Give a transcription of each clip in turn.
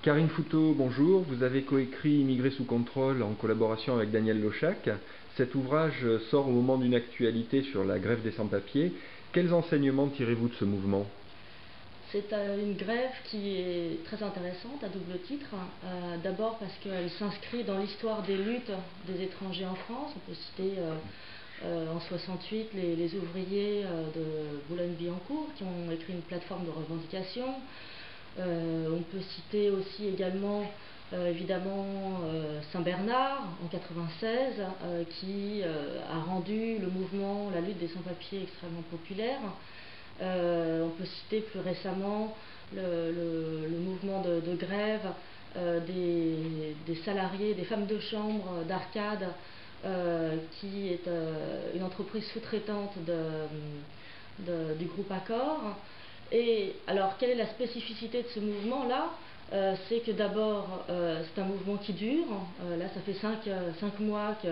Karine Fouteau, bonjour. Vous avez coécrit Immigrés sous contrôle en collaboration avec Daniel Lochac. Cet ouvrage sort au moment d'une actualité sur la grève des sans-papiers. Quels enseignements tirez-vous de ce mouvement? C'est une grève qui est très intéressante à double titre. D'abord parce qu'elle s'inscrit dans l'histoire des luttes des étrangers en France. On peut citer en 68 les ouvriers de Boulogne-Billancourt qui ont écrit une plateforme de revendication. On peut citer aussi également évidemment Saint-Bernard en 96 qui a rendu le mouvement, la lutte des sans-papiers extrêmement populaire. On peut citer plus récemment le mouvement de grève des salariés, des femmes de chambre d'Arcade, qui est une entreprise sous-traitante du groupe Accor. Et alors, quelle est la spécificité de ce mouvement-là? C'est que d'abord, c'est un mouvement qui dure. Là, ça fait 5 mois que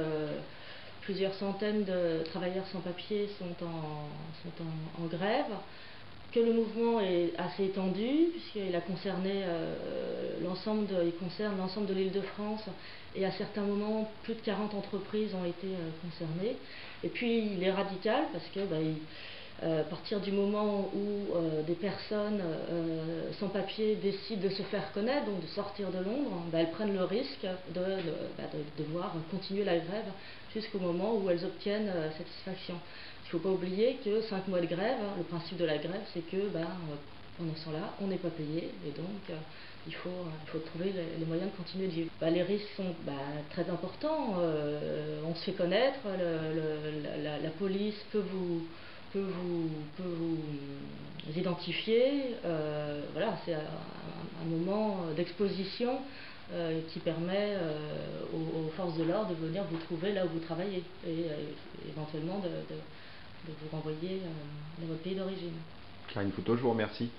plusieurs centaines de travailleurs sans papier sont en grève, que le mouvement est assez étendu puisqu'il a concerné il concerne l'ensemble de l'Île-de-France, et à certains moments plus de 40 entreprises ont été concernées. Et puis il est radical parce que à partir du moment où des personnes sans papier décident de se faire connaître, donc de sortir de Londres, elles prennent le risque de devoir continuer la grève jusqu'au moment où elles obtiennent satisfaction. Il ne faut pas oublier que 5 mois de grève, le principe de la grève, c'est que pendant ce temps-là, on n'est pas payé, et donc il faut trouver les moyens de continuer de vivre. Les risques sont très importants. On se fait connaître, la police peut vous identifier. Voilà, c'est un moment d'exposition qui permet aux forces de l'ordre de venir vous trouver là où vous travaillez, et éventuellement de vous renvoyer dans votre pays d'origine. Karine Fouteau, je vous remercie.